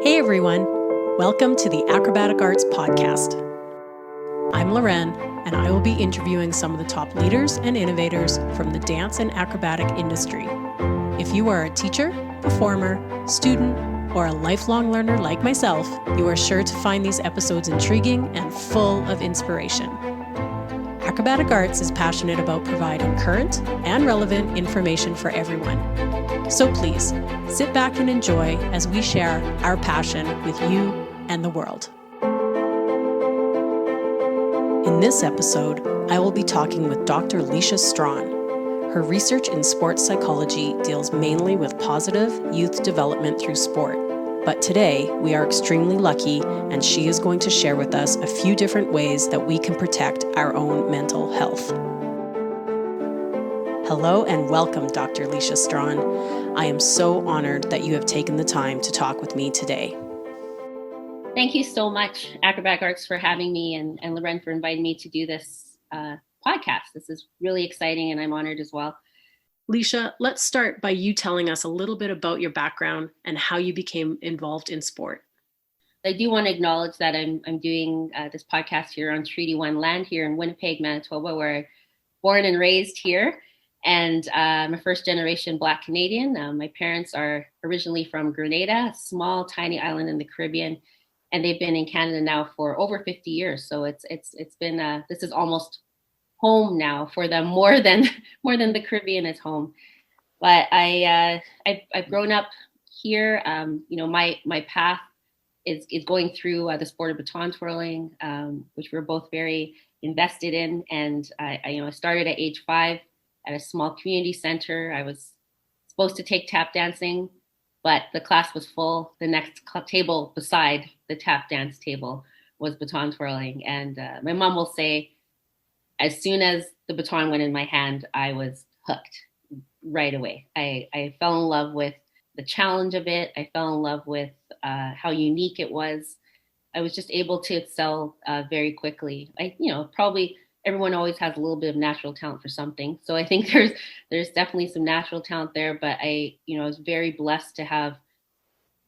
Hey everyone, welcome to the Acrobatic Arts Podcast. I'm Loren, and I will be interviewing some of the top leaders and innovators from the dance and acrobatic industry. If you are a teacher, performer, student, or a lifelong learner like myself, you are sure to find these episodes intriguing and full of inspiration. Acrobatic Arts is passionate about providing current and relevant information for everyone. So please, sit back and enjoy as we share our passion with you and the world. In this episode, I will be talking with Dr. Leisha Strachan. Her research in sports psychology deals mainly with positive youth development through sport. But today, we are extremely lucky, and she is going to share with us a few different ways that we can protect our own mental health. Hello and welcome, Dr. Leisha Strachan. I am so honored that you have taken the time to talk with me today. Thank you so much, Acrobatic Arts, for having me, and Loren for inviting me to do this podcast. This is really exciting, and I'm honored as well. Leisha, let's start by you telling us a little bit about your background and how you became involved in sport. I do want to acknowledge that I'm doing this podcast here on Treaty 1 land here in Winnipeg, Manitoba, where I was born and raised here. And I'm a first-generation Black Canadian. My parents are originally from Grenada, a small, tiny island in the Caribbean, and they've been in Canada now for over 50 years. So it's been this is almost home now for them, more than the Caribbean is home. But I've grown up here. My path is going through the sport of baton twirling, which we're both very invested in. And I started at age 5. At a small community center. I was supposed to take tap dancing, but the class was full. The next table beside the tap dance table was baton twirling. And my mom will say, as soon as the baton went in my hand, I was hooked right away. I fell in love with the challenge of it. I fell in love with how unique it was. I was just able to excel very quickly. Probably everyone always has a little bit of natural talent for something. So I think there's definitely some natural talent there, but I was very blessed to have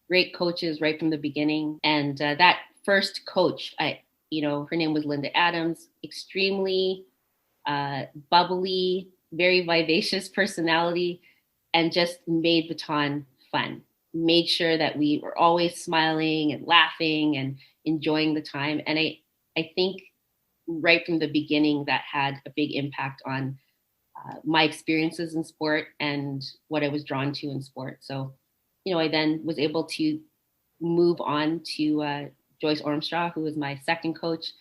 great coaches right from the beginning. And that first coach, her name was Linda Adams, extremely bubbly, very vivacious personality, and just made baton fun. Made sure that we were always smiling and laughing and enjoying the time. And I think right from the beginning, that had a big impact on my experiences in sport and what I was drawn to in sport. So, I then was able to move on to Joyce Ormstraw, who was my second coach.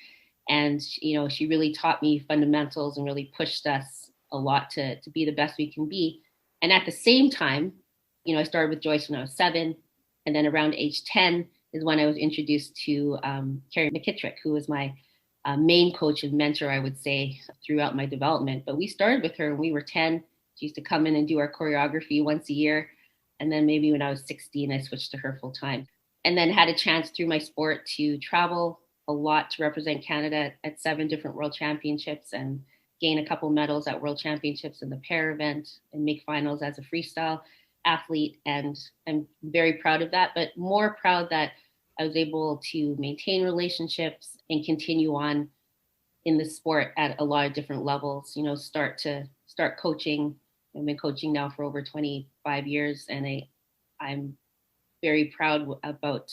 And, she really taught me fundamentals and really pushed us a lot to be the best we can be. And at the same time, I started with Joyce when I was 7. And then around age 10 is when I was introduced to Carrie McKittrick, who was my main coach and mentor, I would say, throughout my development. But we started with her when we were 10. She used to come in and do our choreography once a year. And then maybe when I was 16, I switched to her full time. And then had a chance through my sport to travel a lot to represent Canada at 7 different world championships and gain a couple medals at world championships in the pair event and make finals as a freestyle athlete. And I'm very proud of that, but more proud that I was able to maintain relationships and continue on in the sport at a lot of different levels, start coaching. I've been coaching now for over 25 years, and I'm very proud about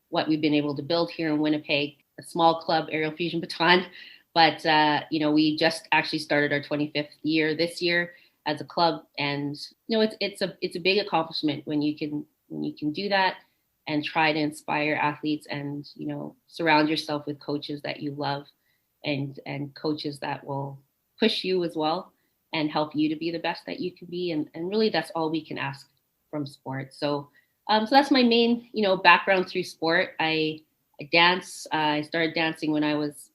what we've been able to build here in Winnipeg, a small club, Aerial Fusion Baton. But, we just actually started our 25th year this year as a club. And, it's a big accomplishment when you can do that and try to inspire athletes and, surround yourself with coaches that you love and coaches that will push you as well and help you to be the best that you can be. And really that's all we can ask from sport. So that's my main, background through sport. I dance. I started dancing when I was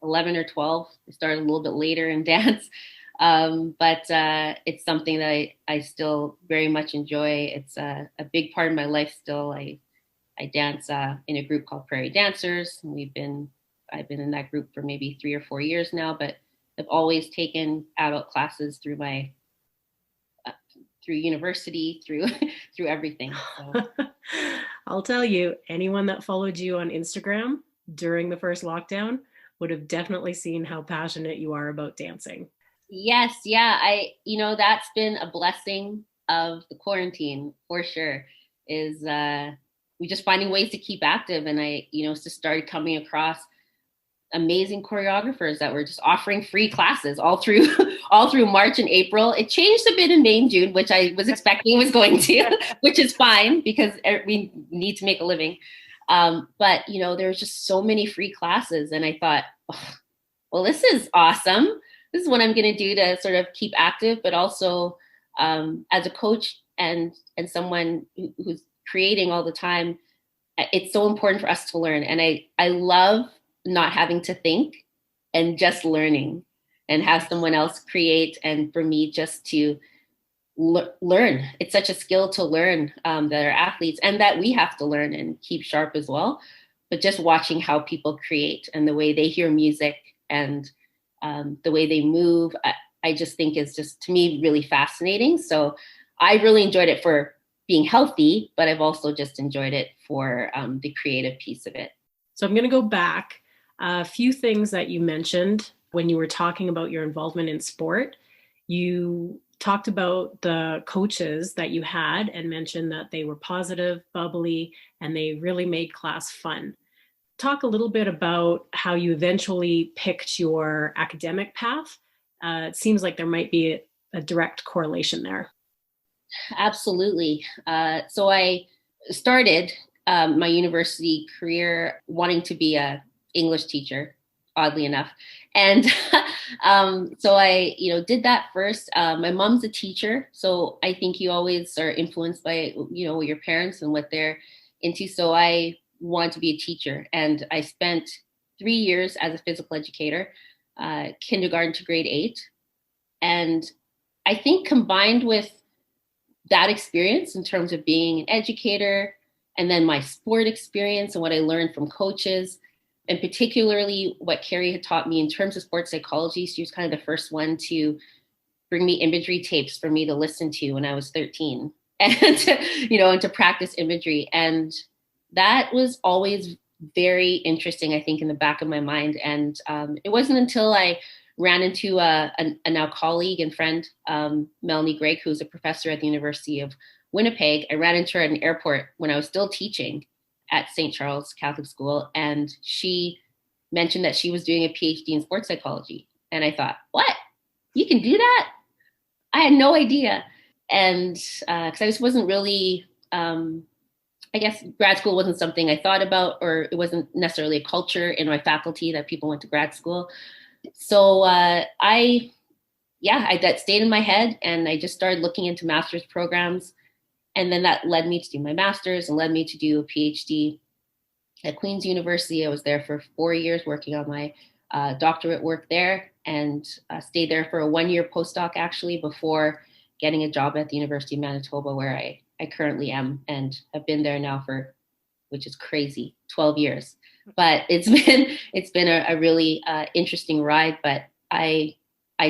11 or 12. I started a little bit later in dance. But it's something that I still very much enjoy. It's a big part of my life still. I dance in a group called Prairie Dancers. I've been in that group for maybe 3 or 4 years now, but I've always taken adult classes through through university, through everything. So. I'll tell you, anyone that followed you on Instagram during the first lockdown would have definitely seen how passionate you are about dancing. Yes, yeah. That's been a blessing of the quarantine for sure, is we just finding ways to keep active. And I, just started coming across amazing choreographers that were just offering free classes all through all through March and April. It changed a bit in May and June, which I was expecting was going to, which is fine because we need to make a living. But there was just so many free classes, and I thought, oh, well, this is awesome. This is what I'm going to do to sort of keep active, but also as a coach and someone who's creating all the time, it's so important for us to learn. And I love not having to think and just learning and have someone else create. And for me, just to learn. It's such a skill to learn that are athletes and that we have to learn and keep sharp as well. But just watching how people create and the way they hear music and the way they move, I just think is just, to me, really fascinating. So I really enjoyed it for being healthy, but I've also just enjoyed it for the creative piece of it. So I'm going to go back a few things that you mentioned when you were talking about your involvement in sport. You talked about the coaches that you had and mentioned that they were positive, bubbly, and they really made class fun. Talk a little bit about how you eventually picked your academic path. It seems like there might be a direct correlation there. Absolutely. So I started my university career wanting to be an English teacher, oddly enough. And so I, did that first. My mom's a teacher, so I think you always are influenced by, your parents and what they're into. So I wanted to be a teacher, and I spent 3 years as a physical educator, kindergarten to grade 8. And I think combined with that experience in terms of being an educator, and then my sport experience and what I learned from coaches, and particularly what Carrie had taught me in terms of sports psychology. She was kind of the first one to bring me imagery tapes for me to listen to when I was 13 and, and to practice imagery. And that was always very interesting, I think, in the back of my mind. And it wasn't until I ran into a now colleague and friend, Melanie Gregg, who's a professor at the University of Winnipeg. I ran into her at an airport when I was still teaching at St. Charles Catholic School. And she mentioned that she was doing a PhD in sports psychology. And I thought, what? You can do that? I had no idea. And because I just wasn't really, I guess grad school wasn't something I thought about, or it wasn't necessarily a culture in my faculty that people went to grad school. So that stayed in my head, and I just started looking into master's programs. And then that led me to do my master's and led me to do a PhD at Queen's University. I was there for 4 years working on my doctorate work there, and stayed there for a 1-year postdoc actually before getting a job at the University of Manitoba, where I currently am, and have been there now for, which is crazy, 12 years. But it's been a really interesting ride. But I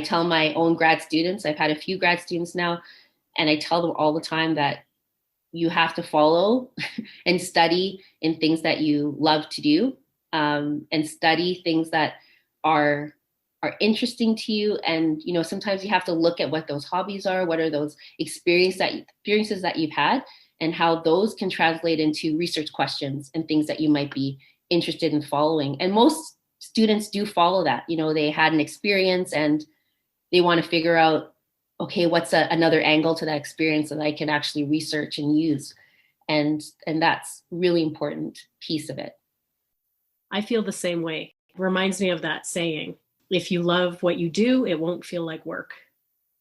tell my own grad students, I've had a few grad students now, and I tell them all the time that you have to follow and study in things that you love to do, and study things that are interesting to you. And, sometimes you have to look at what those hobbies are, what are those experiences that you've had, and how those can translate into research questions and things that you might be interested in following. And most students do follow that. They had an experience and they want to figure out, okay, what's another angle to that experience that I can actually research and use. And that's really important piece of it. I feel the same way. It reminds me of that saying, if you love what you do, it won't feel like work.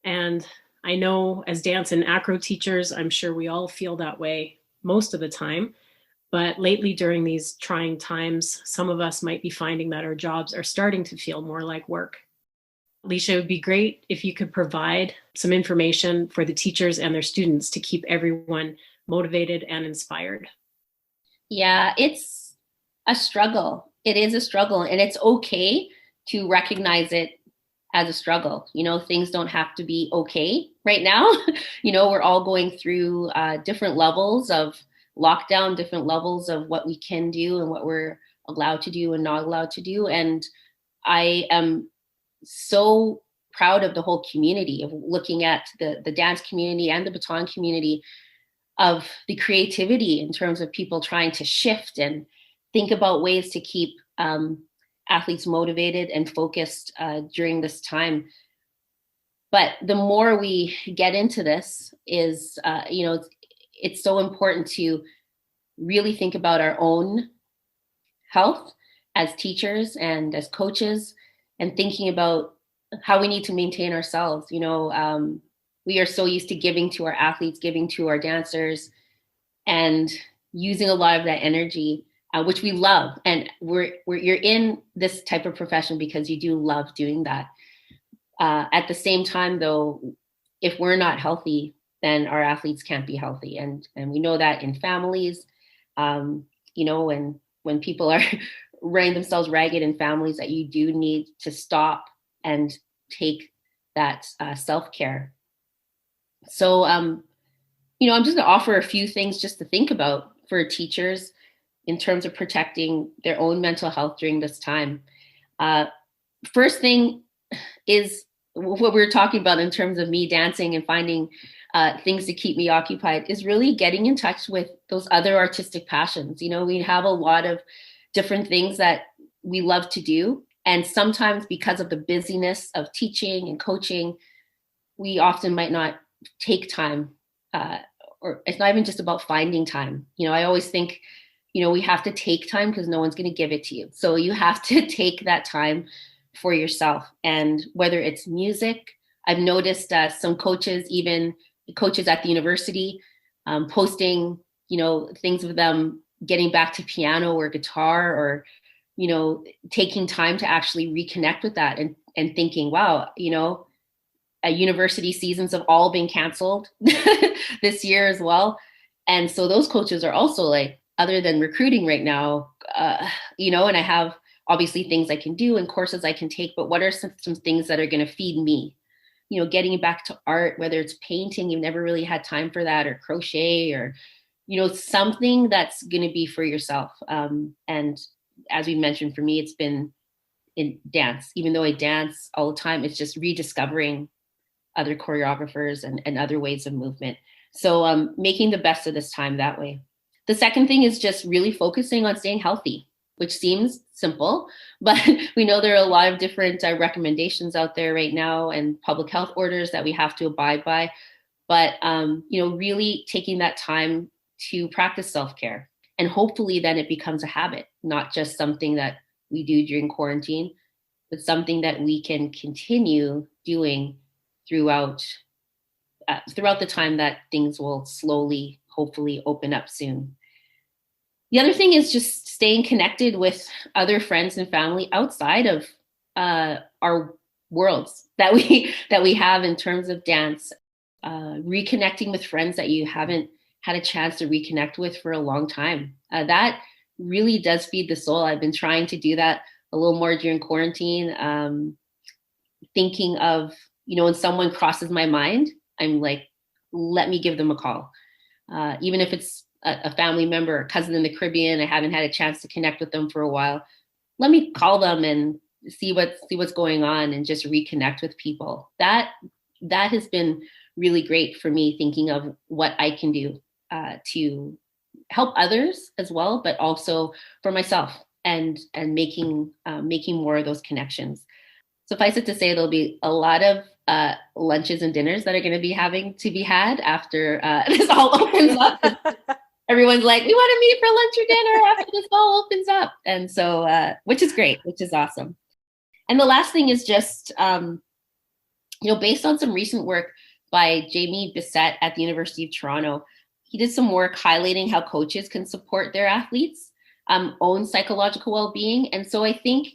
And I know as dance and acro teachers, I'm sure we all feel that way most of the time. But lately during these trying times, some of us might be finding that our jobs are starting to feel more like work. Leisha, it would be great if you could provide some information for the teachers and their students to keep everyone motivated and inspired. Yeah, it's a struggle. It is a struggle, and it's okay to recognize it as a struggle. Things don't have to be okay right now. We're all going through different levels of lock down different levels of what we can do and what we're allowed to do and not allowed to do. And I am so proud of the whole community, of looking at the dance community and the baton community, of the creativity in terms of people trying to shift and think about ways to keep athletes motivated and focused during this time. But the more we get into this is, it's so important to really think about our own health as teachers and as coaches, and thinking about how we need to maintain ourselves. We are so used to giving to our athletes, giving to our dancers, and using a lot of that energy, which we love. And you're in this type of profession because you do love doing that. At the same time, though, if we're not healthy, then our athletes can't be healthy. And we know that in families, when people are running themselves ragged in families, that you do need to stop and take that self-care. So, I'm just going to offer a few things just to think about for teachers in terms of protecting their own mental health during this time. First thing is what we were talking about in terms of me dancing and finding things to keep me occupied, is really getting in touch with those other artistic passions. We have a lot of different things that we love to do. And sometimes because of the busyness of teaching and coaching, we often might not take time, or it's not even just about finding time. I always think, we have to take time because no one's going to give it to you. So you have to take that time for yourself. And whether it's music, I've noticed some coaches, even coaches at the university, posting, things of them getting back to piano or guitar, or, taking time to actually reconnect with that, and thinking, wow, university seasons have all been canceled this year as well. And so those coaches are also like, other than recruiting right now, and I have obviously things I can do and courses I can take, but what are some things that are going to feed me? Getting back to art, whether it's painting, you've never really had time for that, or crochet, or, something that's going to be for yourself. And as we mentioned, for me, it's been in dance. Even though I dance all the time, it's just rediscovering other choreographers and other ways of movement. So making the best of this time that way. The second thing is just really focusing on staying healthy, which seems simple, but we know there are a lot of different recommendations out there right now, and public health orders that we have to abide by. But, really taking that time to practice self-care, and hopefully then it becomes a habit, not just something that we do during quarantine, but something that we can continue doing throughout the time that things will slowly, hopefully, open up soon. The other thing is just staying connected with other friends and family outside of our worlds that we have in terms of dance. Reconnecting with friends that you haven't had a chance to reconnect with for a long time. That really does feed the soul. I've been trying to do that a little more during quarantine. Thinking of, when someone crosses my mind, I'm like, let me give them a call. Even if it's a family member or cousin in the Caribbean, I haven't had a chance to connect with them for a while. Let me call them and see what's going on, and just reconnect with people. That has been really great for me, thinking of what I can do to help others as well, but also for myself, and making more of those connections. Suffice it to say, there'll be a lot of lunches and dinners that are going to be having to be had after this all opens up. Everyone's like, we want to meet for lunch or dinner after this all opens up. And so, which is great, which is awesome. And the last thing is just, based on some recent work by Jamie Bissett at the University of Toronto, he did some work highlighting how coaches can support their athletes' own psychological well-being. And so I think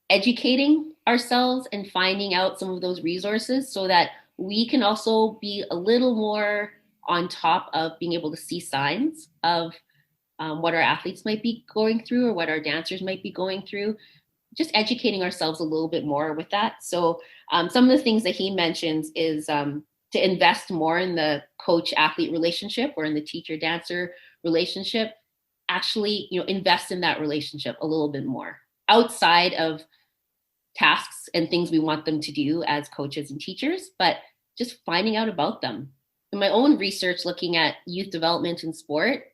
educating ourselves and finding out some of those resources, so that we can also be a little more on top of being able to see signs of what our athletes might be going through, or what our dancers might be going through, just educating ourselves a little bit more with that. So some of the things that he mentions is to invest more in the coach athlete relationship or in the teacher dancer relationship, actually, invest in that relationship a little bit more outside of tasks and things we want them to do as coaches and teachers, but just finding out about them. In my own research, looking at youth development in sport,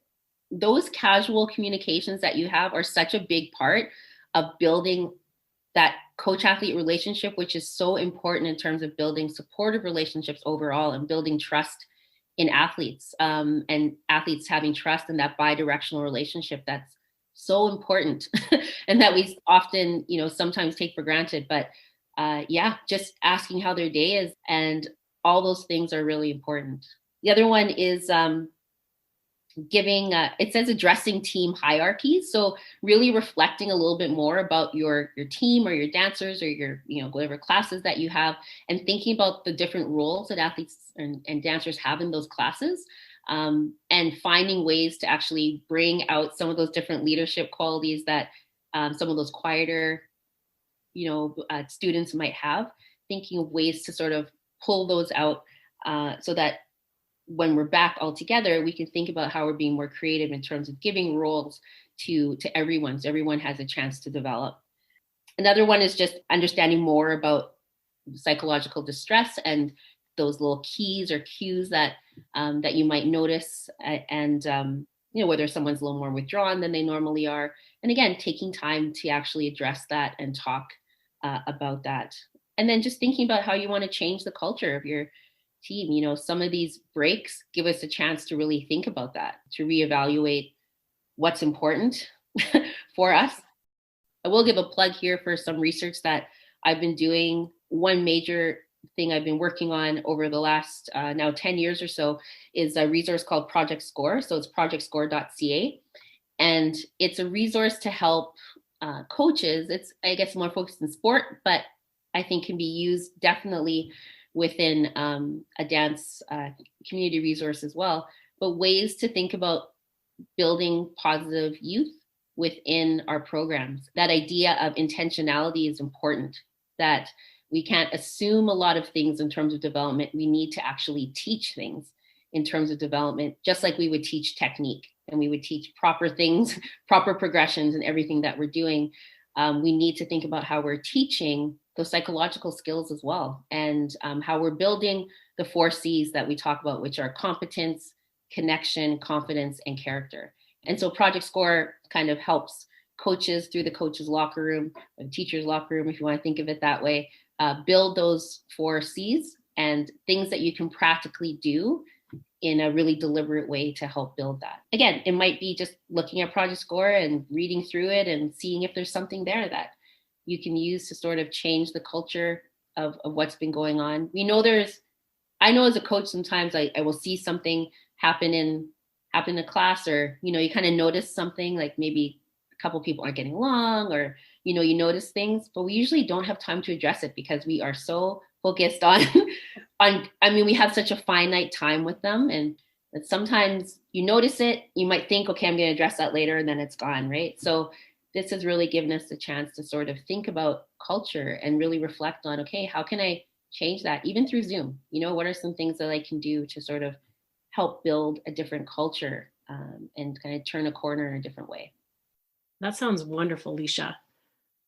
those casual communications that you have are such a big part of building that coach athlete relationship, which is so important in terms of building supportive relationships overall and building trust in athletes, and athletes having trust in that bi-directional relationship that's so important and that we often, sometimes take for granted. But just asking how their day is and all those things are really important. The other one is giving, it says addressing team hierarchies. So really reflecting a little bit more about your team or your dancers or your, whatever classes that you have, and thinking about the different roles that athletes and dancers have in those classes, and finding ways to actually bring out some of those different leadership qualities that some of those quieter, students might have, thinking of ways to sort of pull those out so that when we're back all together, we can think about how we're being more creative in terms of giving roles to everyone, so everyone has a chance to develop. Another one is just understanding more about psychological distress and those little keys or cues that that you might notice, and whether someone's a little more withdrawn than they normally are. And again, taking time to actually address that and talk about that. And then just thinking about how you want to change the culture of your team. Some of these breaks give us a chance to really think about that, to reevaluate what's important for us. I will give a plug here for some research that I've been doing. One major thing I've been working on over the last now 10 years or so is a resource called Project Score. So it's projectscore.ca. And it's a resource to help coaches. It's, I guess, more focused in sport, but I think can be used definitely within a dance community resource as well, but ways to think about building positive youth within our programs. That idea of intentionality is important, that we can't assume a lot of things in terms of development. We need to actually teach things in terms of development, just like we would teach technique and we would teach proper things, proper progressions and everything that we're doing. We need to think about how we're teaching those psychological skills as well, and how we're building the 4 C's that we talk about, which are competence, connection, confidence, and character. And so Project Score kind of helps coaches through the coach's locker room, or the teacher's locker room, if you want to think of it that way, build those 4 C's and things that you can practically do in a really deliberate way to help build that. Again, it might be just looking at Project Score and reading through it and seeing if there's something there that you can use to sort of change the culture of what's been going on. I know as a coach, sometimes I will see something happen in a class, or, you kind of notice something, like maybe a couple people aren't getting along, or, you notice things, but we usually don't have time to address it because we are so focused on, we have such a finite time with them, and that sometimes you notice it, you might think, okay, I'm going to address that later, and then it's gone, right? So this has really given us a chance to sort of think about culture and really reflect on, okay, how can I change that even through Zoom? What are some things that I can do to sort of help build a different culture and kind of turn a corner in a different way? That sounds wonderful, Leisha.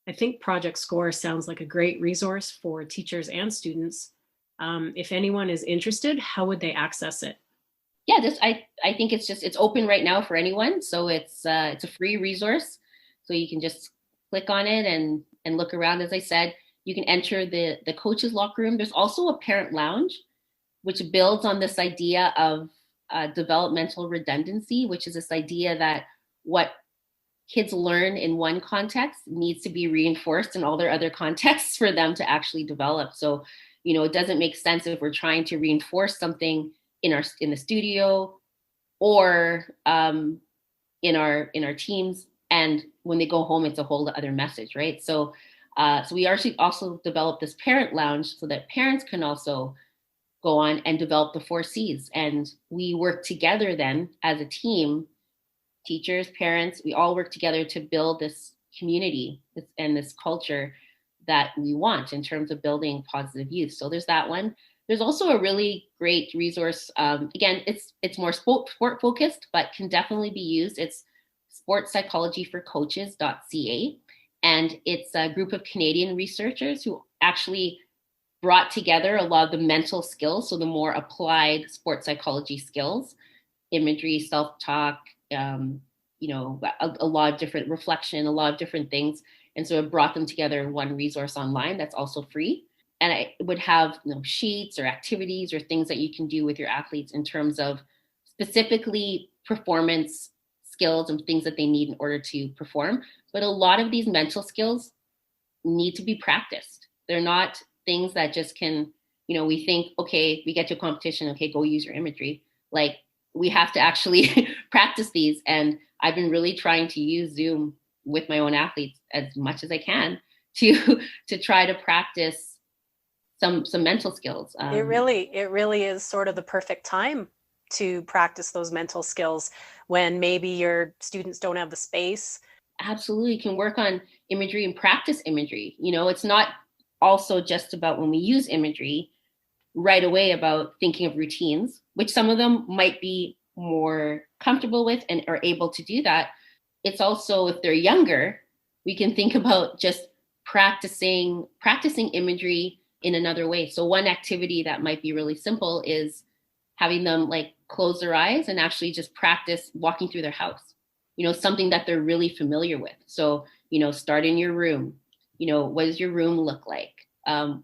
I think Project Score sounds like a great resource for teachers and students. If anyone is interested, how would they access it? Yeah, I think it's open right now for anyone. So it's a free resource. So you can just click on it and look around. As I said, you can enter the coach's locker room. There's also a parent lounge, which builds on this idea of developmental redundancy, which is this idea that what kids learn in one context needs to be reinforced in all their other contexts for them to actually develop. So, it doesn't make sense if we're trying to reinforce something in the studio or in our teams, and when they go home, it's a whole other message, right? So we actually also developed this parent lounge so that parents can also go on and develop the 4 C's. And we work together then as a team, teachers, parents, we all work together to build this community and this culture that we want in terms of building positive youth. So there's that one. There's also a really great resource. Again, it's more sport focused, but can definitely be used. It's sportspsychologyforcoaches.ca. And it's a group of Canadian researchers who actually brought together a lot of the mental skills, so the more applied sports psychology skills, imagery, self-talk, a lot of different reflection, a lot of different things. And so it brought them together in one resource online that's also free. And I would have sheets or activities or things that you can do with your athletes in terms of specifically performance skills and things that they need in order to perform. But a lot of these mental skills need to be practiced. They're not things that just can, we think, okay, we get to a competition, okay, go use your imagery. Like, we have to actually practice these. And I've been really trying to use Zoom with my own athletes as much as I can to try to practice some mental skills. It really is sort of the perfect time to practice those mental skills when maybe your students don't have the space. Absolutely, can work on imagery and practice imagery. It's not also just about when we use imagery right away about thinking of routines, which some of them might be more comfortable with and are able to do that. It's also, if they're younger, we can think about just practicing imagery in another way. So one activity that might be really simple is having them like close their eyes and actually just practice walking through their house, something that they're really familiar with. So, start in your room. What does your room look like?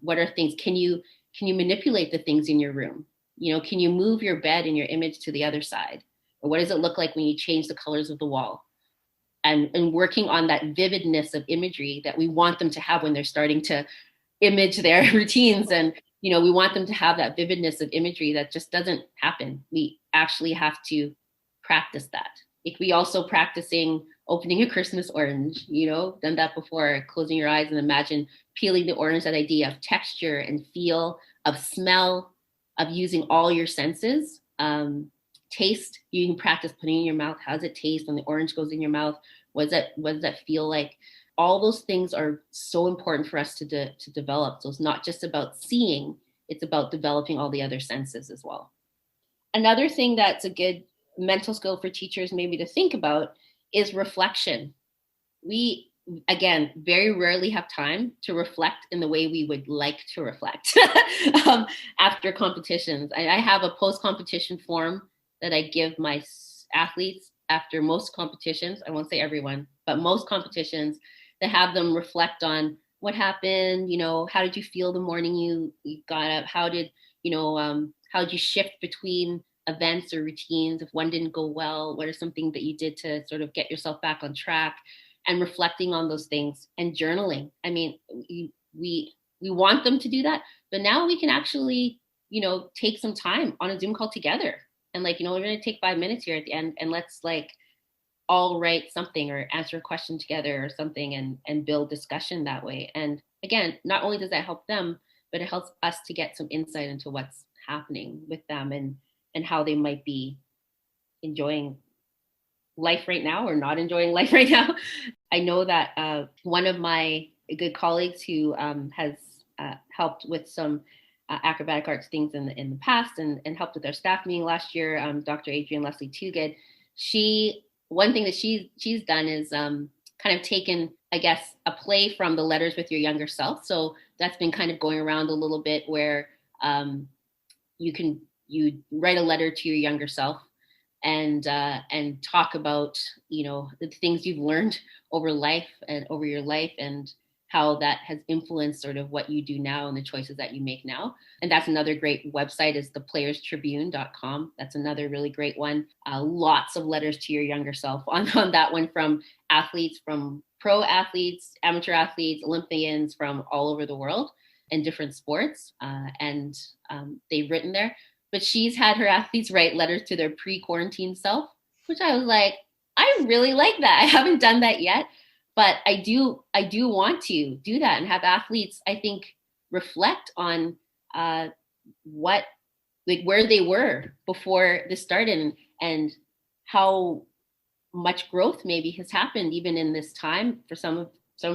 What are things? Can you manipulate the things in your room? Can you move your bed and your image to the other side? Or what does it look like when you change the colors of the wall? And working on that vividness of imagery that we want them to have when they're starting to image their routines. And, we want them to have that vividness of imagery that just doesn't happen. We actually have to practice that. It could be also practicing opening a Christmas orange, done that before, closing your eyes and imagine peeling the orange, that idea of texture and feel, of smell, of using all your senses. Taste, you can practice putting in your mouth. How does it taste when the orange goes in your mouth? What does that feel like? All those things are so important for us to develop. So it's not just about seeing, it's about developing all the other senses as well. Another thing that's a good mental skill for teachers maybe to think about is reflection. We, again, very rarely have time to reflect in the way we would like to reflect after competitions. I have a post-competition form that I give my athletes after most competitions. I won't say everyone, but most competitions, to have them reflect on what happened, how did you feel the morning you got up? How did you shift between events or routines? If one didn't go well, what are some things that you did to sort of get yourself back on track? And reflecting on those things and journaling. I mean, we want them to do that, but now we can actually, take some time on a Zoom call together. And we're going to take 5 minutes here at the end and let's all write something or answer a question together or something and build discussion that way. And again, not only does that help them, but it helps us to get some insight into what's happening with them and how they might be enjoying life right now or not enjoying life right now. I know that one of my good colleagues who has helped with some acrobatic arts things in the past and helped with our staff meeting last year, Dr. Adrienne Leslie Toogood, one thing that she's done is kind of taken, I guess, a play from the Letters with Your Younger Self. So that's been kind of going around a little bit where you write a letter to your younger self and talk about, the things you've learned over your life and how that has influenced sort of what you do now and the choices that you make now. And that's another great website is thePlayersTribune.com. That's another really great one. Lots of letters to your younger self on that one from athletes, from pro athletes, amateur athletes, Olympians from all over the world and different sports. And they've written there. But she's had her athletes write letters to their pre-quarantine self, which I was like, I really like that. I haven't done that yet. But I do want to do that and have athletes, I think, reflect on where they were before this started and how much growth maybe has happened even in this time. For some of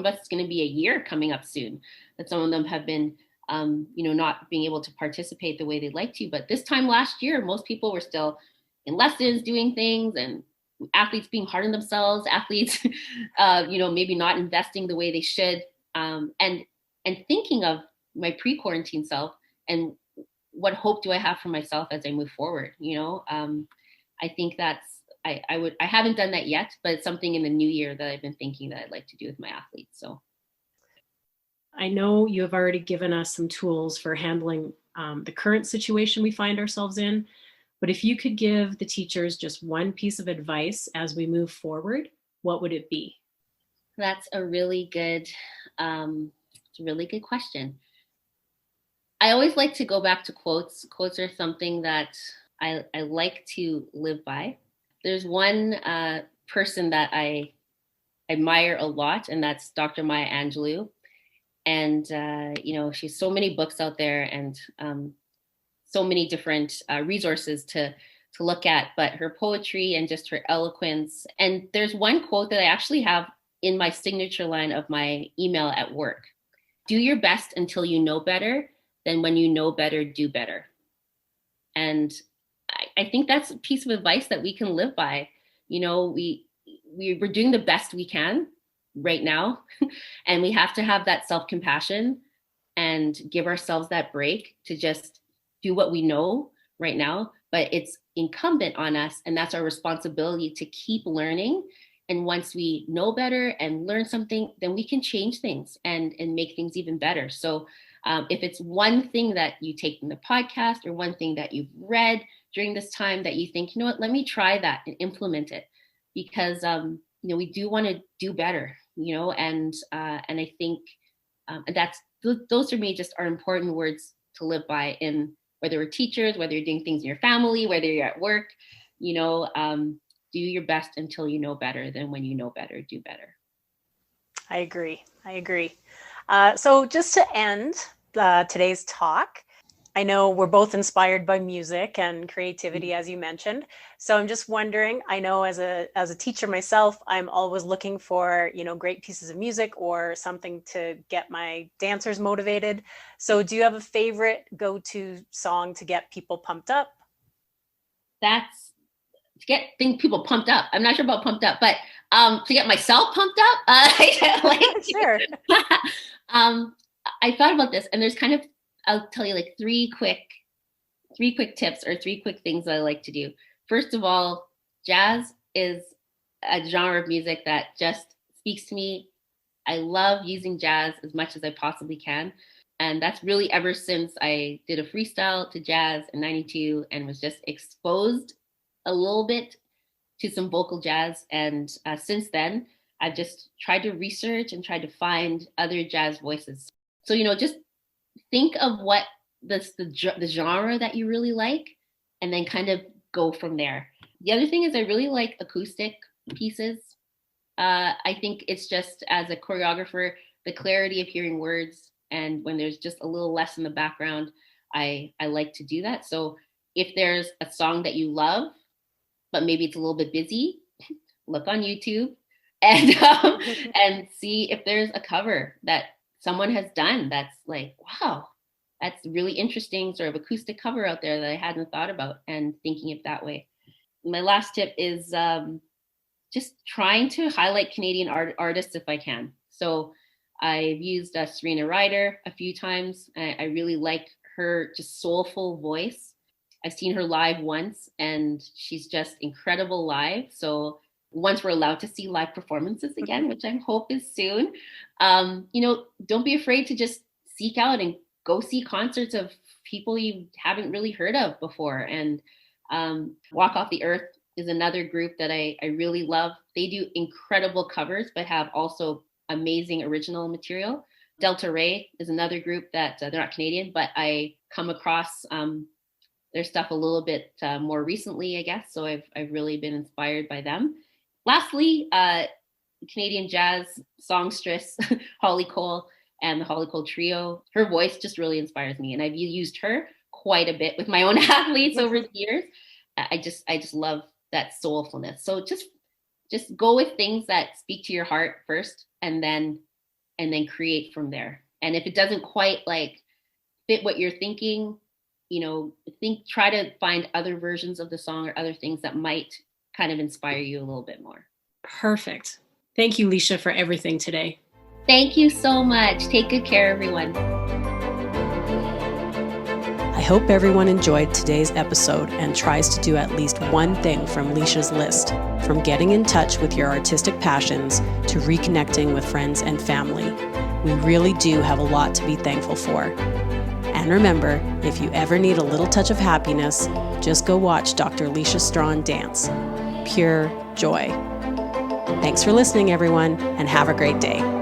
us, it's going to be a year coming up soon that some of them have been not being able to participate the way they'd like to. But this time last year, most people were still in lessons doing things, and athletes being hard on themselves, athletes, maybe not investing the way they should, and thinking of my pre-quarantine self and what hope do I have for myself as I move forward. I think I haven't done that yet, but it's something in the new year that I've been thinking that I'd like to do with my athletes. So I know you have already given us some tools for handling the current situation we find ourselves in, but if you could give the teachers just one piece of advice as we move forward, what would it be? That's a really good question. I always like to go back to quotes. Quotes are something that I like to live by. There's one person that I admire a lot, and that's Dr. Maya Angelou. And, she has so many books out there and so many different resources to look at, but her poetry and just her eloquence. And there's one quote that I actually have in my signature line of my email at work. Do your best until you know better. Then when you know better, do better. And I think that's a piece of advice that we can live by. We're doing the best we can right now. And we have to have that self-compassion and give ourselves that break to just do what we know right now. But it's incumbent on us, and that's our responsibility, to keep learning. And once we know better and learn something, then we can change things and make things even better. So if it's one thing that you take from the podcast or one thing that you've read during this time that you think, let me try that and implement it, because we do want to do better, and I think those for me just are important words to live by, in whether we're teachers, whether you're doing things in your family, whether you're at work. Do your best until you know better. Then when you know better, do better. I agree. So just to end today's talk, I know we're both inspired by music and creativity, as you mentioned. So I'm just wondering, I know as a teacher myself, I'm always looking for, great pieces of music or something to get my dancers motivated. So do you have a favorite go-to song to get people pumped up? That's to get people pumped up. I'm not sure about pumped up, but to get myself pumped up, Sure. I thought about this, and there's I'll tell you like three quick tips or three quick things that I like to do. First of all, jazz is a genre of music that just speaks to me. I love using jazz as much as I possibly can. And that's really ever since I did a freestyle to jazz in 92 and was just exposed a little bit to some vocal jazz. And since then, I've just tried to research and tried to find other jazz voices. So, just think of what the genre that you really like, and then kind of go from there. The other thing is I really like acoustic pieces. I think it's just, as a choreographer, the clarity of hearing words, and when there's just a little less in the background, I like to do that. So if there's a song that you love, but maybe it's a little bit busy, look on YouTube and see if there's a cover that someone has done that's like, wow, that's really interesting sort of acoustic cover out there that I hadn't thought about, and thinking it that way. My last tip is just trying to highlight Canadian artists if I can. So I've used Serena Ryder a few times. I really like her just soulful voice. I've seen her live once, and she's just incredible live. So once we're allowed to see live performances again, which I hope is soon, don't be afraid to just seek out and go see concerts of people you haven't really heard of before. And Walk Off the Earth is another group that I really love. They do incredible covers, but have also amazing original material. Delta Ray is another group that they're not Canadian, but I come across their stuff a little bit more recently, I guess. So I've really been inspired by them. Lastly, Canadian jazz songstress Holly Cole and the Holly Cole Trio. Her voice just really inspires me, and I've used her quite a bit with my own athletes over the years. I just love that soulfulness. So just go with things that speak to your heart first, and then create from there. And if it doesn't quite fit what you're thinking, try to find other versions of the song or other things that might kind of inspire you a little bit more. Perfect. Thank you, Leisha, for everything today. Thank you so much. Take good care, everyone. I hope everyone enjoyed today's episode and tries to do at least one thing from Leisha's list, from getting in touch with your artistic passions to reconnecting with friends and family. We really do have a lot to be thankful for. And remember, if you ever need a little touch of happiness, just go watch Dr. Leisha Strachan dance. Pure joy. Thanks for listening, everyone, and have a great day.